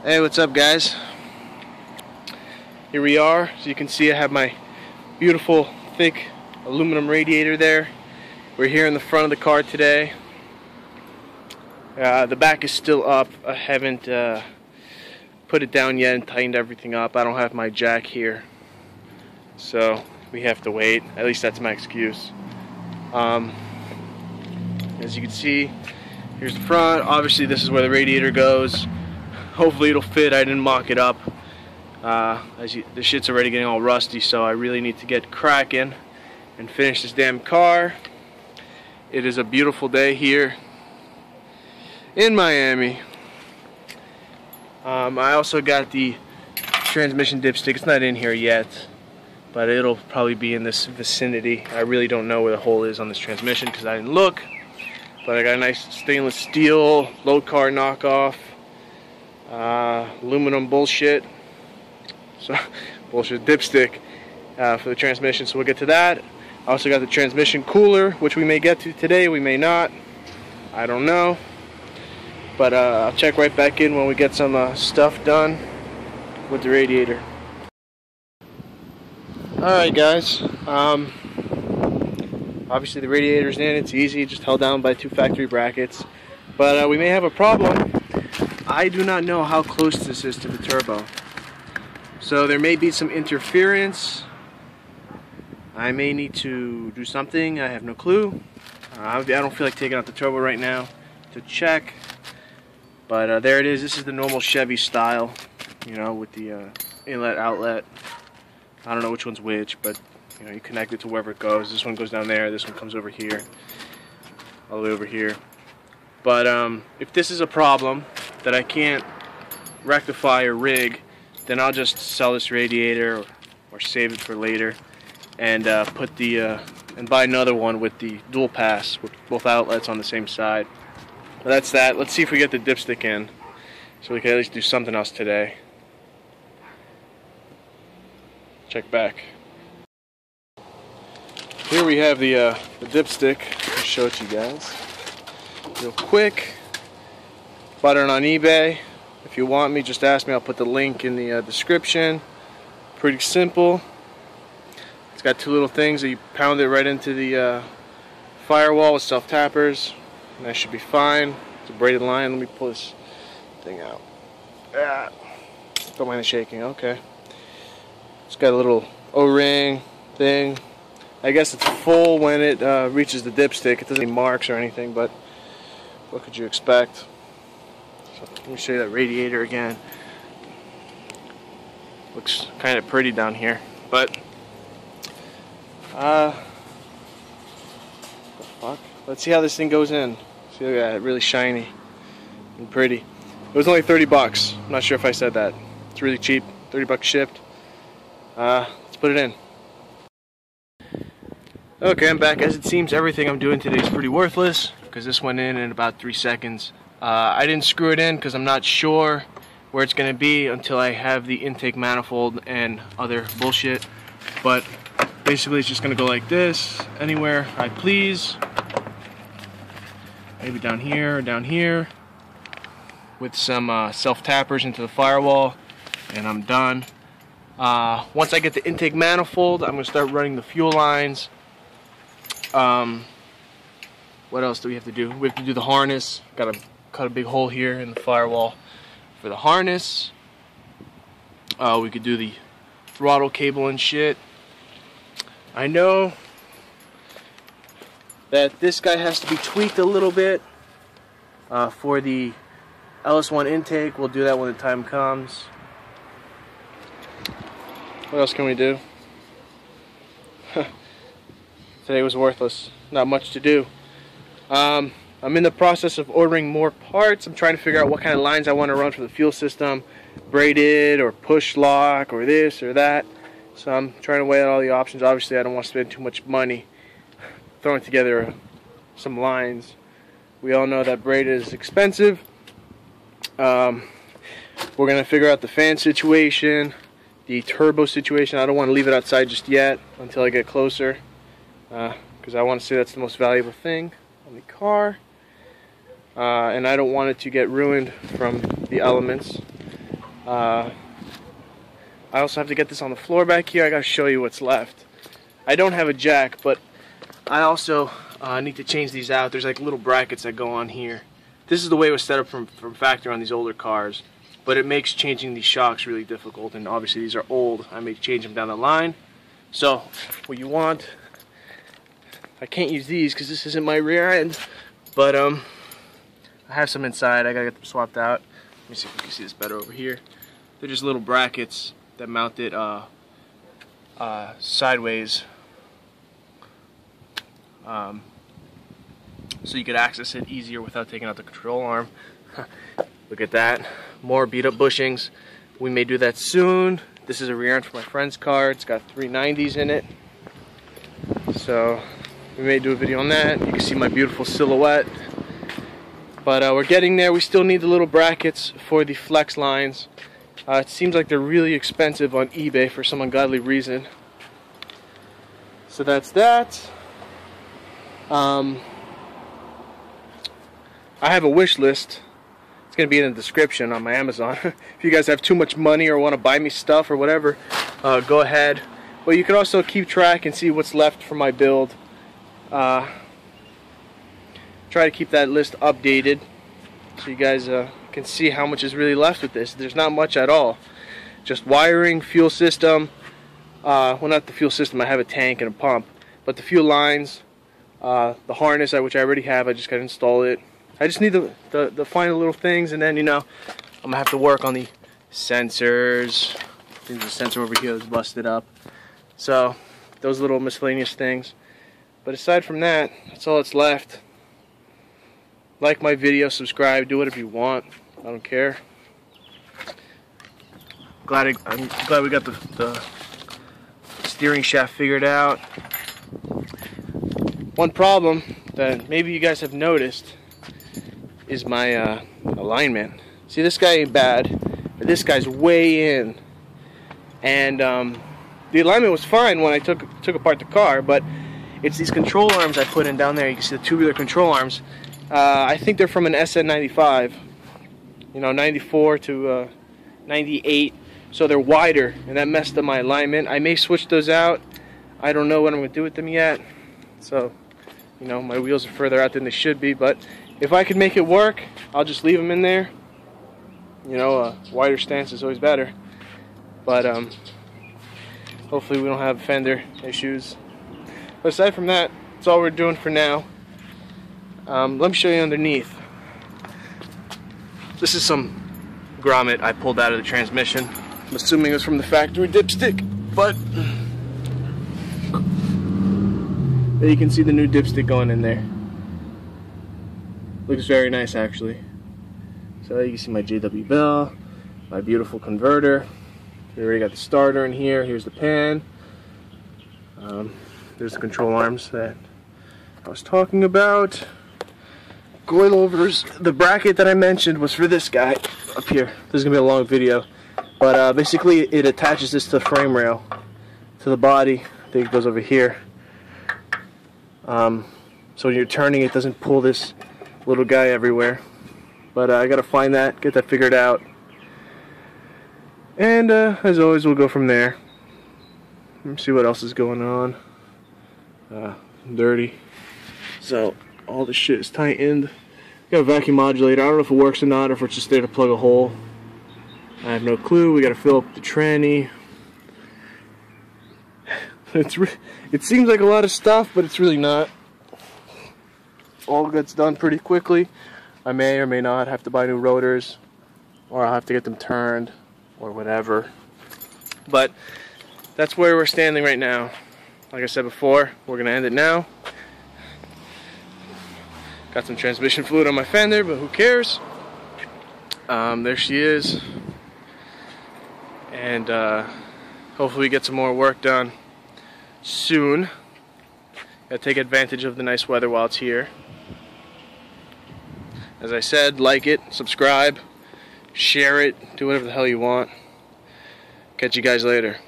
Hey, what's up guys? Here we are. So you can see I have my beautiful thick aluminum radiator there. We're here in the front of the car today. The back is still up. I haven't put it down yet and tightened everything up. I don't have my jack here, so we have to wait. At least that's my excuse. As you can see, here's the front. Obviously this is where the radiator goes. Hopefully it'll fit. I didn't mock it up. The shit's already getting all rusty, so I really need to get cracking and finish this damn car. It is a beautiful day here in Miami. I also got the transmission dipstick. It's not in here yet, but it'll probably be in this vicinity. I really don't know where the hole is on this transmission because I didn't look, but I got a nice stainless steel load car knockoff. Aluminum bullshit, so bullshit dipstick for the transmission, so we'll get to that. I also got the transmission cooler, which we may get to today, we may not, I don't know, but I'll check right back in when we get some stuff done with the radiator. Alright guys, obviously the radiator's in, it's easy, just held down by two factory brackets, but we may have a problem. I do not know how close this is to the turbo, so there may be some interference. I may need to do something, I have no clue. I don't feel like taking out the turbo right now to check, but there it is. This is the normal Chevy style, you know, with the inlet outlet. I don't know which one's which, but you know, you connect it to wherever it goes. This one goes down there, this one comes over here, all the way over here. But if this is a problem that I can't rectify or rig, then I'll just sell this radiator or save it for later and put the and buy another one with the dual pass with both outlets on the same side. But that's that. Let's see if we get the dipstick in so we can at least do something else today. Check back. Here we have the dipstick. I'll show it to you guys real quick. Bought it on eBay. If you want me, just ask me. I'll put the link in the description. Pretty simple. It's got two little things that you pound it right into the firewall with self-tappers, and that should be fine. It's a braided line. Let me pull this thing out. Don't mind the shaking. Okay. It's got a little O-ring thing. I guess it's full when it reaches the dipstick. It doesn't have any marks or anything, but what could you expect? So let me show you that radiator again. Looks kind of pretty down here, but the fuck? Let's see how this thing goes in. See, look at that, really shiny and pretty. It was only 30 bucks. I'm not sure if I said that. It's really cheap. 30 bucks shipped. Let's put it in. Okay, I'm back. As it seems, everything I'm doing today is pretty worthless because this went in about 3 seconds. I didn't screw it in because I'm not sure where it's going to be until I have the intake manifold and other bullshit. But basically it's just going to go like this, anywhere I please. Maybe down here or down here with some self-tappers into the firewall, and I'm done. Once I get the intake manifold, I'm going to start running the fuel lines. What else do we have to do? We have to do the harness. Got to cut a big hole here in the firewall for the harness. We could do the throttle cable and shit. I know that this guy has to be tweaked a little bit for the LS1 intake. We'll do that when the time comes. What else can we do? Today was worthless. Not much to do. I'm in the process of ordering more parts. I'm trying to figure out what kind of lines I want to run for the fuel system. Braided or push lock or this or that. So I'm trying to weigh out all the options. Obviously I don't want to spend too much money throwing together some lines. We all know that braided is expensive. We're going to figure out the fan situation, the turbo situation. I don't want to leave it outside just yet until I get closer, because I want to say that's the most valuable thing on the car. And I don't want it to get ruined from the elements. I also have to get this on the floor back here. I gotta show you what's left. I don't have a jack, but I also need to change these out. There's like little brackets that go on here. This is the way it was set up from factory on these older cars, but it makes changing these shocks really difficult, and obviously these are old. I may change them down the line. So what you want, I can't use these because this isn't my rear end, but I have some inside. I gotta get them swapped out. Let me see if we can see this better over here. They're just little brackets that mount it sideways, so you could access it easier without taking out the control arm. Look at that, more beat up bushings. We may do that soon. This is a rear end for my friend's car. It's got 390s in it, so we may do a video on that. You can see my beautiful silhouette, but we're getting there. We still need the little brackets for the flex lines. It seems like they're really expensive on eBay for some ungodly reason. So that's that. I have a wish list. It's going to be in the description on my Amazon. If you guys have too much money or want to buy me stuff or whatever, go ahead. But you can also keep track and see what's left for my build. Try to keep that list updated so you guys can see how much is really left with this. There's not much at all. Just wiring, fuel system. Well, not the fuel system. I have a tank and a pump. But the fuel lines, the harness, which I already have, I just got to install it. I just need the final little things, and then, you know, I'm going to have to work on the sensors. There's a sensor over here that's busted up. So, those little miscellaneous things. But aside from that, that's all that's left. Like my video, subscribe, do whatever you want. I don't care. I'm glad we got the steering shaft figured out. One problem that maybe you guys have noticed is my alignment. See, this guy ain't bad, but this guy's way in. And the alignment was fine when I took apart the car, but it's these control arms I put in down there. You can see the tubular control arms. I think they're from an SN95, you know, 94 to 98, so they're wider, and that messed up my alignment. I may switch those out. I don't know what I'm going to do with them yet, so, you know, my wheels are further out than they should be, but if I could make it work, I'll just leave them in there. You know, a wider stance is always better, but hopefully we don't have fender issues. But aside from that, that's all we're doing for now. Let me show you underneath. This is some grommet I pulled out of the transmission. I'm assuming it was from the factory dipstick, but there you can see the new dipstick going in there. Looks very nice, actually. So you can see my JW bell, my beautiful converter. We already got the starter in here. Here's the pan. There's the control arms that I was talking about. Coilovers. The bracket that I mentioned was for this guy up here. This is gonna be a long video, but basically it attaches this to the frame rail, to the body. I think it goes over here. So when you're turning, it doesn't pull this little guy everywhere. But I gotta find that, get that figured out, and as always, we'll go from there. Let me see what else is going on. Dirty. So all the shit is tightened. Got a vacuum modulator. I don't know if it works or not, or if it's just there to plug a hole. I have no clue. We got to fill up the tranny. It seems like a lot of stuff, but it's really not. All gets done pretty quickly. I may or may not have to buy new rotors, or I'll have to get them turned, or whatever. But that's where we're standing right now. Like I said before, we're going to end it now. Got some transmission fluid on my fender, but who cares? There she is. And hopefully we get some more work done soon. Gotta take advantage of the nice weather while it's here. As I said, like it, subscribe, share it, do whatever the hell you want. Catch you guys later.